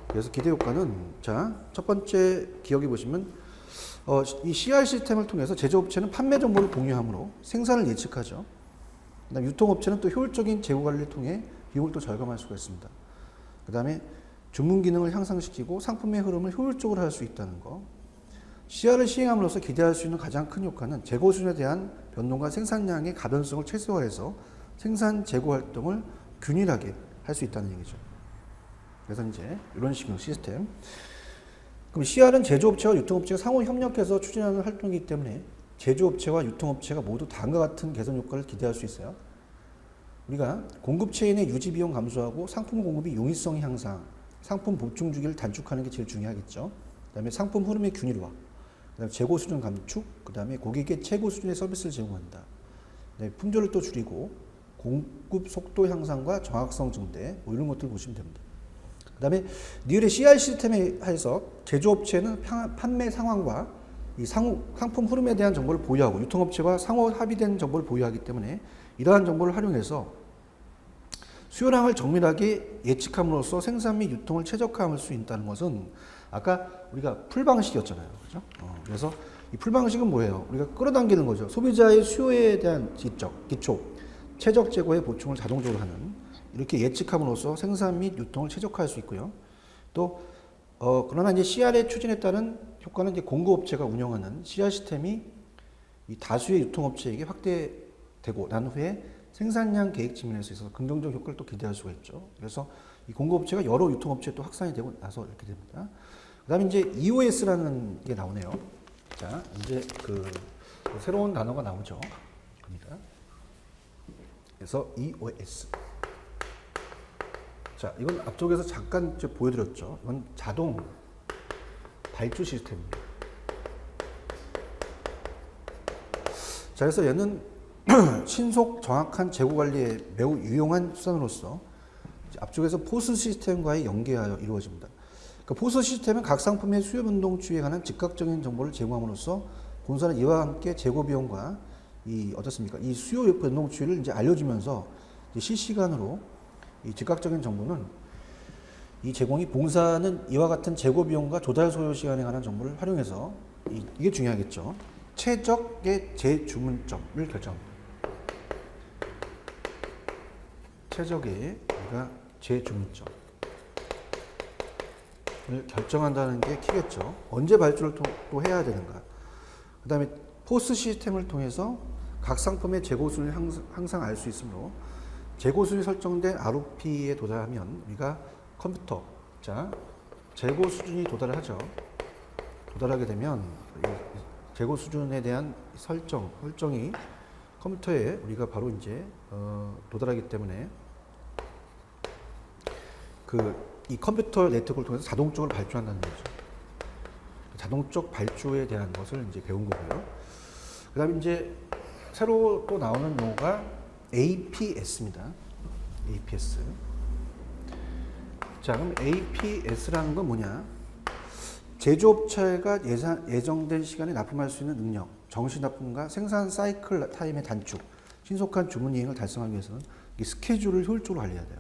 그래서 기대 효과는 자, 첫 번째 기억해 보시면 이 CR 시스템을 통해서 제조업체는 판매 정보를 공유하므로 생산을 예측하죠. 그다음 유통업체는 또 효율적인 재고 관리를 통해 비용을 또 절감할 수가 있습니다. 그 다음에 주문 기능을 향상시키고 상품의 흐름을 효율적으로 할 수 있다는 거. CR을 시행함으로써 기대할 수 있는 가장 큰 효과는 재고 수준에 대한 변동과 생산량의 가변성을 최소화해서 생산 재고 활동을 균일하게 할 수 있다는 얘기죠. 그래서 이제 이런 식의 시스템. 그럼 CR은 제조업체와 유통업체가 상호 협력해서 추진하는 활동이기 때문에 제조업체와 유통업체가 모두 다음과 같은 개선 효과를 기대할 수 있어요. 우리가 공급 체인의 유지 비용 감소하고 상품 공급의 용이성 향상, 상품 보충 주기를 단축하는 게 제일 중요하겠죠. 그다음에 상품 흐름의 균일화, 그다음에 재고 수준 감축, 그다음에 고객의 최고 수준의 서비스를 제공한다. 그다음에 품절을 또 줄이고 공급 속도 향상과 정확성 증대, 뭐 이런 것들 보시면 됩니다. 그다음에 니을의 CR 시스템에 하에서 제조업체는 판매 상황과 이 상품 흐름에 대한 정보를 보유하고 유통업체와 상호 합의된 정보를 보유하기 때문에 이러한 정보를 활용해서 수요량을 정밀하게 예측함으로써 생산 및 유통을 최적화할 수 있다는 것은 아까 우리가 풀 방식이었잖아요. 그죠? 그래서 이 풀 방식은 뭐예요? 우리가 끌어당기는 거죠. 소비자의 수요에 대한 기초, 최적 재고의 보충을 자동적으로 하는 이렇게 예측함으로써 생산 및 유통을 최적화할 수 있고요. 또 그러나 이제 CR의 추진에 따른 효과는 이제 공급업체가 운영하는 CR 시스템이 이 다수의 유통업체에게 확대되고 난 후에 생산량 계획 측면에서 있어서 긍정적 효과를 또 기대할 수가 있죠. 그래서 이 공급업체가 여러 유통업체에 또 확산이 되고 나서 이렇게 됩니다. 그 다음에 이제 EOS라는 게 나오네요. 자, 이제 그 새로운 단어가 나오죠. 겁니다. 그래서 EOS. 자, 이건 앞쪽에서 잠깐 보여드렸죠. 이건 자동 발주 시스템입니다. 자, 그래서 얘는 신속 정확한 재고 관리에 매우 유용한 수단으로서 앞쪽에서 포스 시스템과의 연계하여 이루어집니다. 그 포스 시스템은 각 상품의 수요 변동 추이에 관한 즉각적인 정보를 제공함으로써 본사는 이와 함께 재고 비용과 이 어떻습니까? 이 수요 변동 추이를 이제 알려주면서 이제 실시간으로 이 즉각적인 정보는 이 제공이 봉사는 이와 같은 재고 비용과 조달 소요 시간에 관한 정보를 활용해서 이게 중요하겠죠. 최적의 재주문점을 결정합니다. 최적의 우리가 재주문점을 결정한다는 게 키겠죠. 언제 발주를 또 해야 되는가. 그 다음에 포스 시스템을 통해서 각 상품의 재고 수준을 항상 알 수 있으므로 재고 수준이 설정된 ROP에 도달하면 우리가 컴퓨터, 자, 재고 수준이 도달하죠. 도달하게 되면 재고 수준에 대한 설정이 컴퓨터에 우리가 바로 이제 도달하기 때문에 이 컴퓨터 네트워크를 통해서 자동적으로 발주한다는 거죠. 자동적 발주에 대한 것을 이제 배운 거고요. 그다음에 이제 새로 또 나오는 용어가 APS입니다. APS. 자, 그럼 APS라는 건 뭐냐? 제조업체가 예정된 시간에 납품할 수 있는 능력, 정시 납품과 생산 사이클 타임의 단축, 신속한 주문 이행을 달성하기 위해서는 이 스케줄을 효율적으로 관리해야 돼요.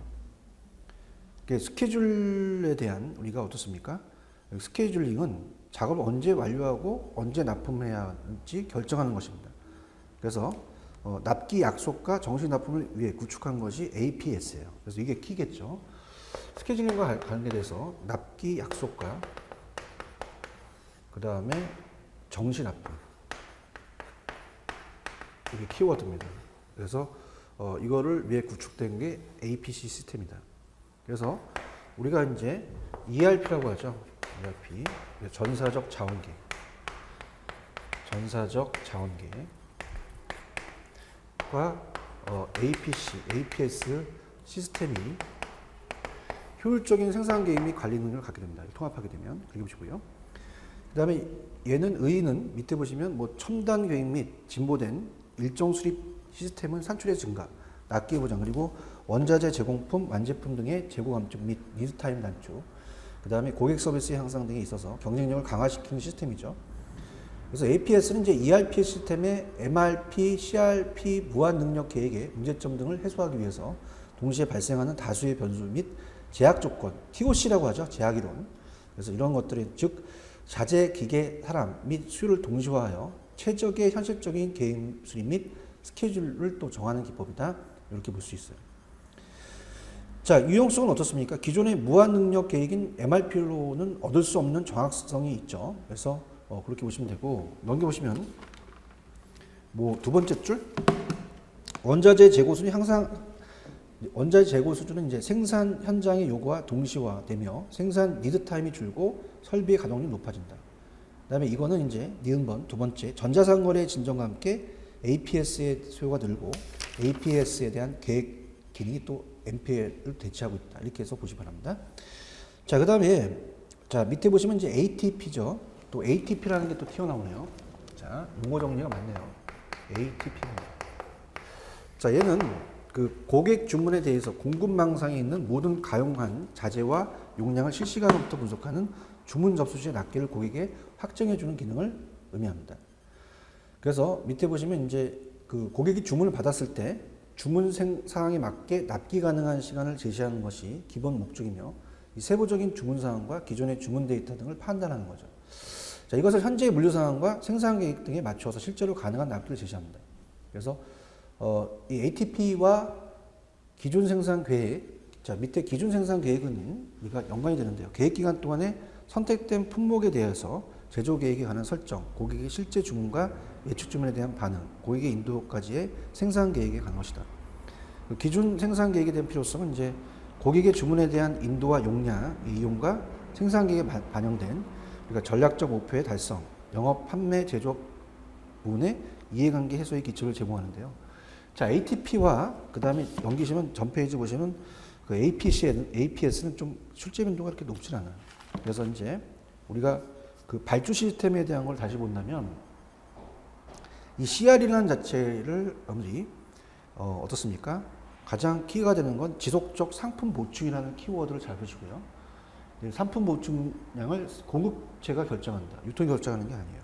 스케줄에 대한 우리가 어떻습니까? 스케줄링은 작업을 언제 완료하고 언제 납품해야 할지 결정하는 것입니다. 그래서 납기 약속과 정시 납품을 위해 구축한 것이 APS예요. 그래서 이게 키겠죠. 스케줄링과 관계돼서 납기 약속과 그 다음에 정시 납품, 이게 키워드입니다. 그래서 이거를 위해 구축된 게 APC 시스템이다. 그래서 우리가 이제 ERP라고 하죠. ERP, 전사적 자원계획, 과 APS 시스템이 효율적인 생산 계획 및 관리 능력을 갖게 됩니다. 통합하게 되면 그렇게 보시고요. 그 다음에 의의는 밑에 보시면 뭐 첨단 계획 및 진보된 일정 수립 시스템은 산출의 증가, 납기 보장, 그리고 원자재 제공품, 완제품 등의 재고 감축 및 리드 타임 단축, 그 다음에 고객 서비스 향상 등에 있어서 경쟁력을 강화시키는 시스템이죠. 그래서 APS는 이제 ERP 시스템의 MRP, CRP 무한 능력 계획의 문제점 등을 해소하기 위해서 동시에 발생하는 다수의 변수 및 제약 조건, TOC라고 하죠. 제약 이론. 그래서 이런 것들이 즉 자재, 기계, 사람 및 수요를 동시화하여 최적의 현실적인 계획 수립 및 스케줄을 또 정하는 기법이다. 이렇게 볼 수 있어요. 자, 유용성은 어떻습니까? 기존의 무한 능력 계획인 MRP로는 얻을 수 없는 정확성이 있죠. 그래서 그렇게 보시면 되고, 넘겨보시면 뭐 두 번째 줄 원자재 재고 수준은 이제 생산 현장의 요구와 동시화되며 생산 리드 타임이 줄고 설비의 가동률이 높아진다. 그다음에 이거는 이제 니은번 두 번째 전자상거래 진정과 함께 APS의 수요가 늘고 APS에 대한 계획 기능이 또 MPL을 대체하고 있다. 이렇게 해서 보시기 바랍니다. 자, 그다음에 자, 밑에 보시면 이제 ATP죠. 또 ATP라는 게 또 튀어나오네요. 자, 용어 정리가 많네요. ATP입니다. 자, 얘는 그 고객 주문에 대해서 공급망상에 있는 모든 가용한 자재와 용량을 실시간으로부터 분석하는 주문 접수 시의 납기를 고객에 확정해 주는 기능을 의미합니다. 그래서 밑에 보시면 이제 그 고객이 주문을 받았을 때 주문 상황에 맞게 납기 가능한 시간을 제시하는 것이 기본 목적이며 이 세부적인 주문 상황과 기존의 주문 데이터 등을 판단하는 거죠. 자, 이것을 현재의 물류 상황과 생산 계획 등에 맞추어서 실제로 가능한 납기를 제시합니다. 그래서 이 ATP와 기존 생산 계획, 자, 밑에 기존 생산 계획은 우리가 연관이 되는데요. 계획 기간 동안에 선택된 품목에 대해서 제조 계획에 관한 설정, 고객의 실제 주문과 예측 주문에 대한 반응, 고객의 인도까지의 생산 계획에 관한 것이다. 기존 생산 계획에 대한 필요성은 이제 고객의 주문에 대한 인도와 용량, 이용과 생산 계획에 반영된 그러니까 전략적 목표의 달성, 영업, 판매, 제조 부분의 이해관계 해소의 기초를 제공하는데요. 자, ATP와 그 다음에 넘기시면 전 페이지 보시면 그 APS는 좀 출제 빈도가 그렇게 높진 않아요. 그래서 이제 우리가 그 발주 시스템에 대한 걸 다시 본다면 이 CR이라는 자체를 여러분들이 어떻습니까? 가장 키가 되는 건 지속적 상품 보충이라는 키워드를 잘 보시고요. 상품 보충량을 공급체가 결정한다. 유통이 결정하는 게 아니에요.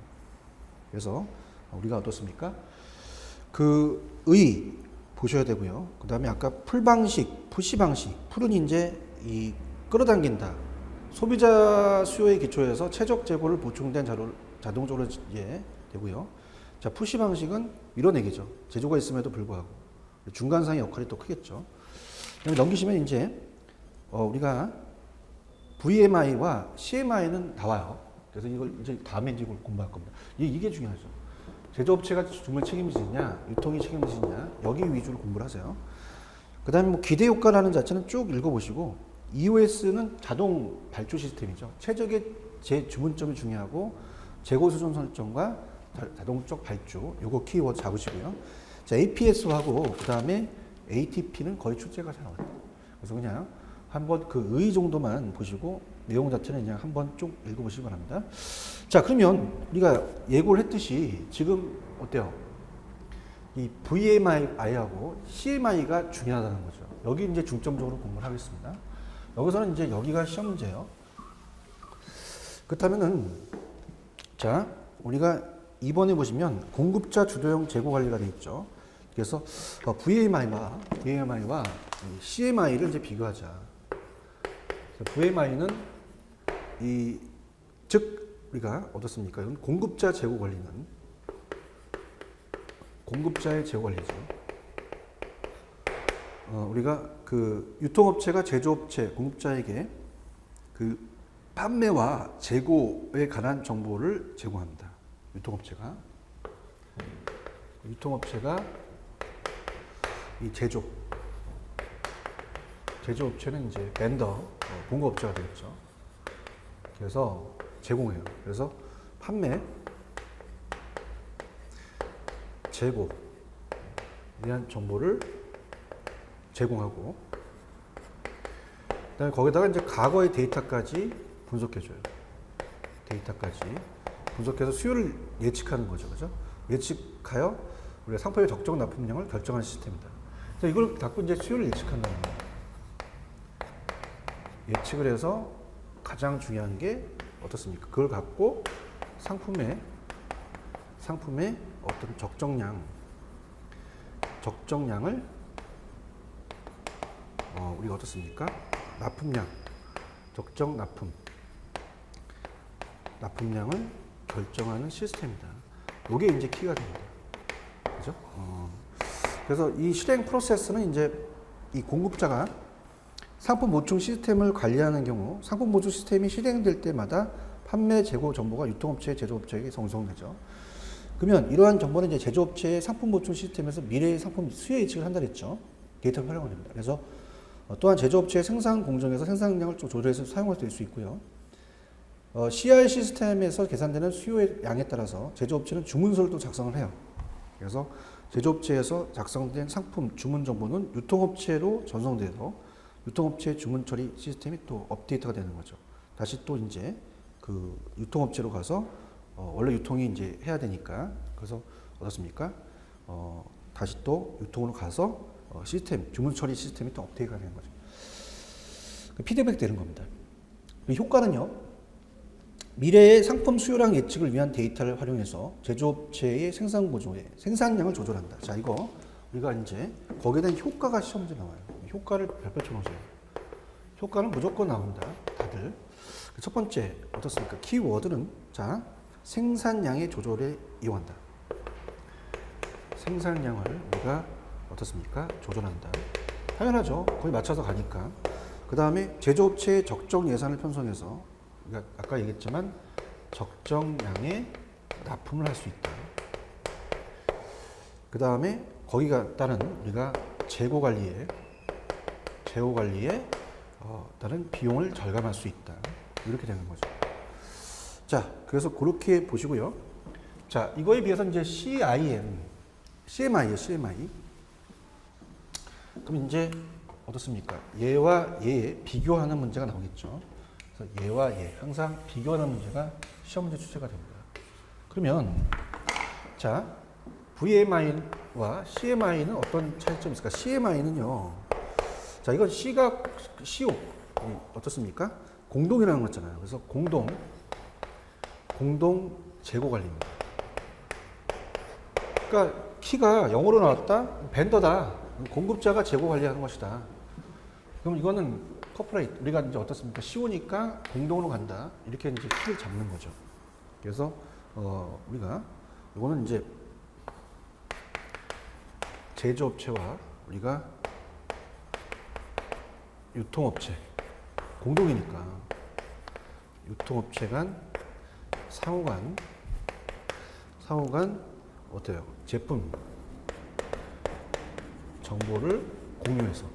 그래서 우리가 어떻습니까? 그 보셔야 되고요. 그 다음에 아까 풀 방식, 푸시 방식. 풀은 이제 이 끌어당긴다. 소비자 수요에 기초해서 최적 재고를 보충된 자료를 자동적으로 이제 되고요. 자, 푸시 방식은 밀어내기죠. 제조가 있음에도 불구하고. 중간상의 역할이 또 크겠죠. 그다음에 넘기시면 이제 우리가 VMI와 CMI는 나와요. 그래서 이걸 이제 다음에 이제 공부할 겁니다. 이게 중요하죠. 제조업체가 주문 책임지느냐, 유통이 책임지느냐, 여기 위주로 공부를 하세요. 그 다음에 뭐 기대 효과라는 자체는 쭉 읽어보시고, EOS는 자동 발주 시스템이죠. 최적의 재주문점이 중요하고, 재고 수준 설정과 자동적 발주, 요거 키워드 잡으시고요. 자, APS하고, 그 다음에 ATP는 거의 출제가 잘 나와요. 그래서 그냥 한번 그 의 정도만 보시고, 내용 자체는 그냥 한번 쭉 읽어보시기 바랍니다. 자, 그러면 우리가 예고를 했듯이 지금 어때요? 이 VMI하고 CMI가 중요하다는 거죠. 여기 이제 중점적으로 공부를 하겠습니다. 여기서는 이제 여기가 시험 문제예요. 그렇다면은 자, 우리가 2번에 보시면 공급자 주도형 재고 관리가 되어 있죠. 그래서 VMI와 CMI를 이제 비교하자. VMI는 즉 우리가 어떻습니까? 이건 공급자 재고 관리는 공급자의 재고 관리죠. 우리가 그 유통업체가 제조업체 공급자에게 그 판매와 재고에 관한 정보를 제공합니다. 유통업체가 이 제조업체는 이제 벤더, 공급업체가 되겠죠. 그래서 제공해요. 그래서 판매, 재고에 대한 정보를 제공하고, 그다음에 거기다가 이제 과거의 데이터까지 분석해줘요. 데이터까지 분석해서 수요를 예측하는 거죠, 그죠? 예측하여 우리가 상품의 적정 납품량을 결정하는 시스템이다. 그래서 이걸 갖고 이제 수요를 예측한다는 거예요. 예측을 해서 가장 중요한 게 어떻습니까? 그걸 갖고 상품의 어떤 적정량을 우리가 어떻습니까? 납품량, 적정 납품량을 결정하는 시스템이다. 이게 이제 키가 됩니다. 그죠? 그래서 이 실행 프로세스는 이제 이 공급자가 상품 보충 시스템을 관리하는 경우 상품 보충 시스템이 실행될 때마다 판매 재고 정보가 유통업체, 제조업체에게 전송되죠. 그러면 이러한 정보는 이제 제조업체의 상품 보충 시스템에서 미래의 상품 수요 예측을 한다 그랬죠. 데이터를 활용을 됩니다. 그래서 또한 제조업체의 생산 공정에서 생산량을 좀 조절해서 사용할 수 있고요. CR 시스템에서 계산되는 수요의 양에 따라서 제조업체는 주문서를 또 작성을 해요. 그래서 제조업체에서 작성된 상품 주문 정보는 유통업체로 전송돼서 유통업체 주문 처리 시스템이 또 업데이트가 되는 거죠. 다시 또 이제 그 유통업체로 가서 원래 유통이 이제 해야 되니까 그래서 어떻습니까? 다시 또 유통으로 가서 시스템 주문 처리 시스템이 또 업데이트가 되는 거죠. 피드백 되는 겁니다. 효과는요. 미래의 상품 수요량 예측을 위한 데이터를 활용해서 제조업체의 생산 구조에 생산량을 조절한다. 자, 이거 우리가 이제 거기에 대한 효과가 시험 문제 나와요. 효과를 별표 쳐놓으세요. 효과는 무조건 나온다. 다들. 첫 번째 어떻습니까? 키워드는 자 생산량의 조절에 이용한다. 생산량을 우리가 어떻습니까? 조절한다. 당연하죠. 거기 맞춰서 가니까. 그 다음에 제조업체의 적정 예산을 편성해서 우리가 아까 얘기했지만 적정량의 납품을 할 수 있다. 그 다음에 거기가 따른 우리가 재고 관리에 따른 비용을 절감할 수 있다. 이렇게 되는 거죠. 자, 그래서 그렇게 보시고요. 자, 이거에 비해서 이제 CMI예요. 그럼 이제 어떻습니까? 얘와 얘 비교하는 문제가 나오겠죠. 그래서 얘와 얘 항상 비교하는 문제가 시험 문제 출제가 됩니다. 그러면 자, VMI와 CMI는 어떤 차이점이 있을까? CMI는요. 자, 이건 C가 CO 어떻습니까? 공동이라는 거잖아요. 그래서 공동 재고 관리입니다. 그러니까 키가 영어로 나왔다. 벤더다. 공급자가 재고 관리하는 것이다. 그럼 이거는 커퍼레이트 우리가 이제 어떻습니까? CO니까 공동으로 간다. 이렇게 이제 키를 잡는 거죠. 그래서 우리가 이거는 이제 제조업체와 우리가 유통업체 공동이니까 상호 간 어때요? 제품 정보를 공유해서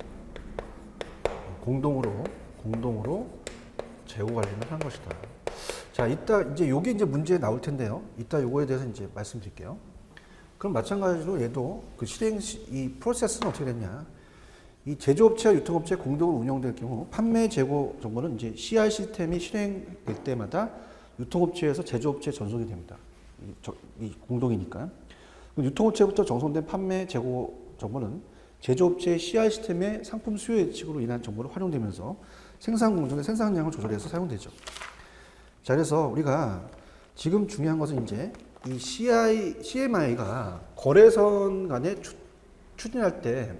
공동으로 재고 관리를 한 것이다. 자, 이따 이제 요게 이제 문제에 나올 텐데요. 이따 요거에 대해서 이제 말씀드릴게요. 그럼 마찬가지로 얘도 그 이 프로세스는 어떻게 됐냐? 이 제조업체와 유통업체 공동으로 운영될 경우 판매 재고 정보는 이제 CI 시스템이 실행될 때마다 유통업체에서 제조업체에 전송이 됩니다. 이 공동이니까. 유통업체부터 전송된 판매 재고 정보는 제조업체의 CI 시스템의 상품 수요 예측으로 인한 정보를 활용되면서 생산 공정의 생산량을 조절해서 사용되죠. 자, 그래서 우리가 지금 중요한 것은 이제 이 CMI가 거래선 간에 추진할 때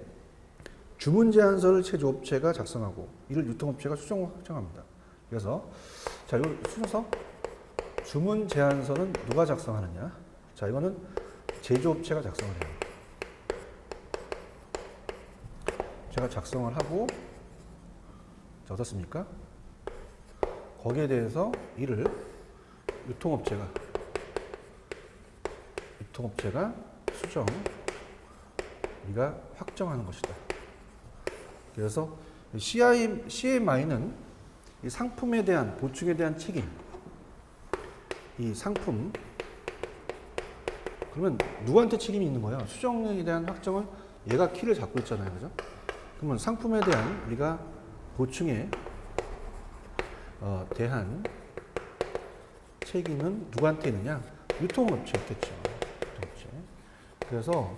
주문 제안서를 제조업체가 작성하고 이를 유통업체가 수정 확정합니다. 그래서 자, 이 순서 주문 제안서는 누가 작성하느냐? 자, 이거는 제조업체가 작성을 해요. 제가 작성을 하고 자, 어떻습니까? 거기에 대해서 이를 유통업체가 수정 우리가 확정하는 것이다. 그래서 CMI는 이 상품에 대한 보충에 대한 책임, 이 상품 그러면 누구한테 책임이 있는 거예요? 수정에 대한 확정은 얘가 키를 잡고 있잖아요, 그죠? 그러면 상품에 대한 우리가 보충에 대한 책임은 누구한테 있느냐? 유통업체였겠죠. 유통업체. 그래서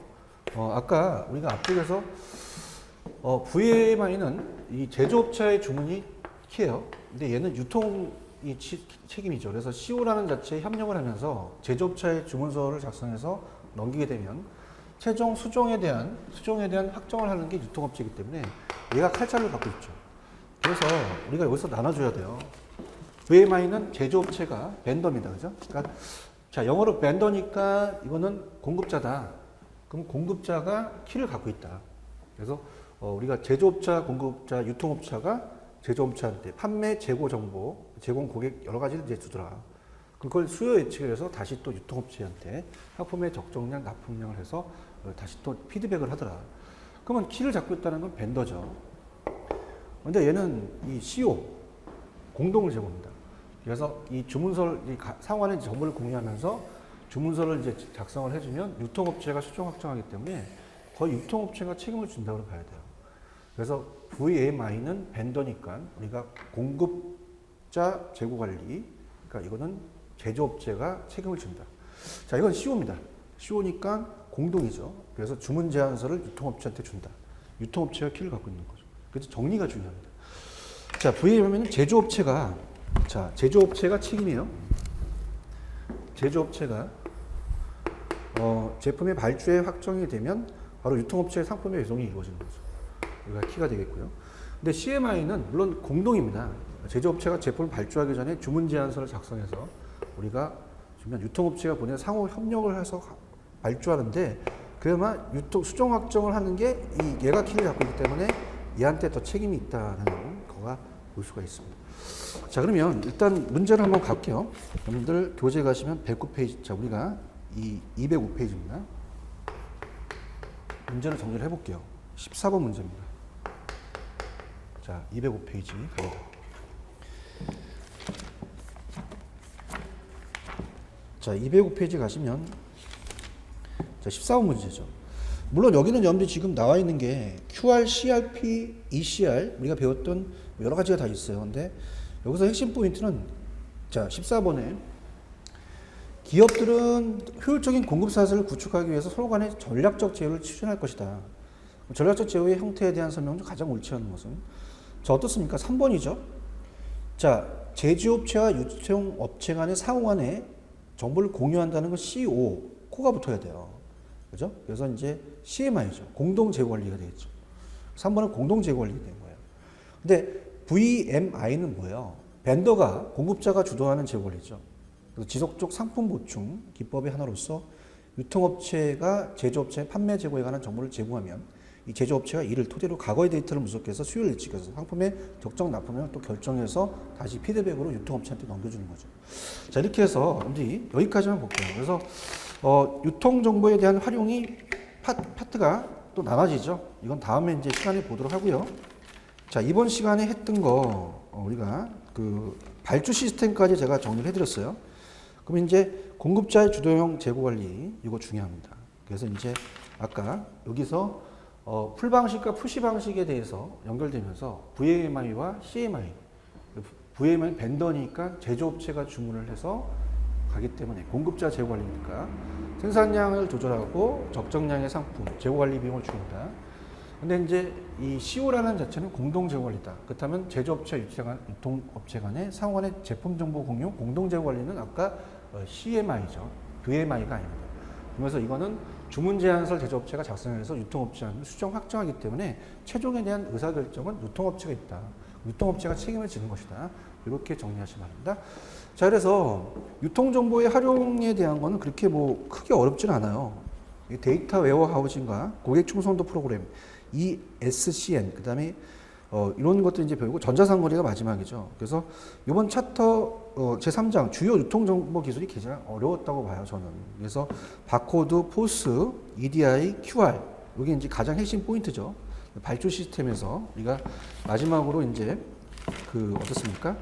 아까 우리가 앞쪽에서 VMI는 이 제조업체의 주문이 키예요. 근데 얘는 유통이 책임이죠. 그래서 CO라는 자체에 협력을 하면서 제조업체의 주문서를 작성해서 넘기게 되면 최종 수정에 대한 확정을 하는 게 유통업체이기 때문에 얘가 칼자를 갖고 있죠. 그래서 우리가 여기서 나눠줘야 돼요. VMI는 제조업체가 벤더입니다. 그죠? 그러니까 자, 영어로 벤더니까 이거는 공급자다. 그럼 공급자가 키를 갖고 있다. 그래서 우리가 제조업자, 공급자, 유통업체가 제조업체한테 판매, 재고 정보, 제공 고객 여러 가지를 이제 주더라. 그걸 수요 예측을 해서 다시 또 유통업체한테 상품의 적정량, 납품량을 해서 다시 또 피드백을 하더라. 그러면 키를 잡고 있다는 건 벤더죠. 근데 얘는 이 CO, 공동을 제공합니다. 그래서 이 주문서를, 상호간에 정보를 공유하면서 주문서를 이제 작성을 해주면 유통업체가 수정 확정하기 때문에 거의 유통업체가 책임을 준다고 봐야 돼요. 그래서 VMI는 벤더니까 우리가 공급자 재고 관리, 그러니까 이거는 제조업체가 책임을 진다. 자, 이건 CO입니다. CO니까 공동이죠. 그래서 주문 제안서를 유통업체한테 준다. 유통업체가 키를 갖고 있는 거죠. 그래서 정리가 중요합니다. 자, VMI는 제조업체가 책임이에요. 제조업체가 제품의 발주에 확정이 되면 바로 유통업체의 상품의 배송이 이루어지는 거죠. 여기가 키가 되겠고요. 근데 CMI는 물론 공동입니다. 제조업체가 제품을 발주하기 전에 주문 제안서를 작성해서 우리가 주면 유통업체가 보내 상호 협력을 해서 발주하는데 그야만 수정 확정을 하는 게 얘가 키를 갖고 있기 때문에 얘한테 더 책임이 있다는 거가 볼 수가 있습니다. 자, 그러면 일단 문제를 한번 갈게요. 여러분들 교재 가시면 109페이지, 자, 우리가 이 205페이지입니다. 문제를 정리를 해볼게요. 14번 문제입니다. 자, 205페이지 갑니다. 자, 205페이지 가시면 자, 14번 문제죠. 물론 여기는 여러분들이 지금 나와 있는 게 QR, CRP, ECR 우리가 배웠던 여러 가지가 다 있어요. 근데 여기서 핵심 포인트는 자, 14번에 기업들은 효율적인 공급 사슬을 구축하기 위해서 서로 간의 전략적 제휴를 추진할 것이다. 전략적 제휴의 형태에 대한 설명 중 가장 옳지 않은 것은 자, 어떻습니까? 3번이죠. 자, 제조업체와 유통업체 간의 상호 간에 정보를 공유한다는 건 CO, 코가 붙어야 돼요. 그죠? 그래서 이제 CMI죠. 공동 재고 관리가 되겠죠. 3번은 공동 재고 관리가 된 거예요. 근데 VMI는 뭐예요? 벤더가, 공급자가 주도하는 재고 관리죠. 그래서 지속적 상품 보충 기법의 하나로서 유통업체가 제조업체의 판매 재고에 관한 정보를 제공하면 이 제조업체가 이를 토대로 과거의 데이터를 분석해서 수요를 예측해서 상품의 적정 납품량을 또 결정해서 다시 피드백으로 유통업체한테 넘겨주는 거죠. 자, 이렇게 해서 여기까지만 볼게요. 그래서 유통 정보에 대한 활용이 파트가 또 나눠지죠. 이건 다음에 이제 시간에 보도록 하고요. 자, 이번 시간에 했던 거 우리가 그 발주 시스템까지 제가 정리를 해드렸어요. 그럼 이제 공급자의 주도형 재고 관리 이거 중요합니다. 그래서 이제 아까 여기서 풀 방식과 푸시 방식에 대해서 연결되면서 VMI와 CMI, VMI 벤더니까 제조업체가 주문을 해서 가기 때문에 공급자 재고 관리니까 생산량을 조절하고 적정량의 상품 재고 관리 비용을 줄인다. 근데 이제 이 CO라는 자체는 공동 재고 관리다. 그렇다면 제조업체, 유통업체 간의 상호 간의 제품 정보 공유, 공동 재고 관리는 아까 CMI죠. VMI가 아닙니다. 그래서 이거는 주문 제안서를 제조업체가 작성해서 유통업체한테 수정 확정하기 때문에 최종에 대한 의사결정은 유통업체가 있다. 유통업체가 책임을 지는 것이다. 이렇게 정리하시기 바랍니다. 자, 그래서 유통정보의 활용에 대한 거는 그렇게 뭐 크게 어렵지는 않아요. 데이터 웨어하우징과 고객 충성도 프로그램, ESCN, 그 다음에 이런 것들 이제 배우고 전자상거래가 마지막이죠. 그래서 이번 챕터 제3장 주요 유통정보 기술이 가장 어려웠다고 봐요, 저는. 그래서 바코드, 포스, EDI, QR 이게 이제 가장 핵심 포인트죠. 발주 시스템에서 우리가 마지막으로 이제 그 어떻습니까?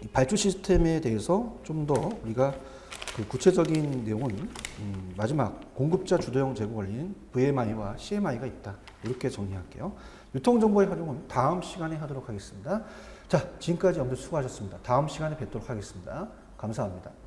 이 발주 시스템에 대해서 좀 더 우리가 그 구체적인 내용은 마지막 공급자 주도형 재고 관리는 VMI와 CMI가 있다. 이렇게 정리할게요. 유통정보의 활용은 다음 시간에 하도록 하겠습니다. 자, 지금까지 여러분들 수고하셨습니다. 다음 시간에 뵙도록 하겠습니다. 감사합니다.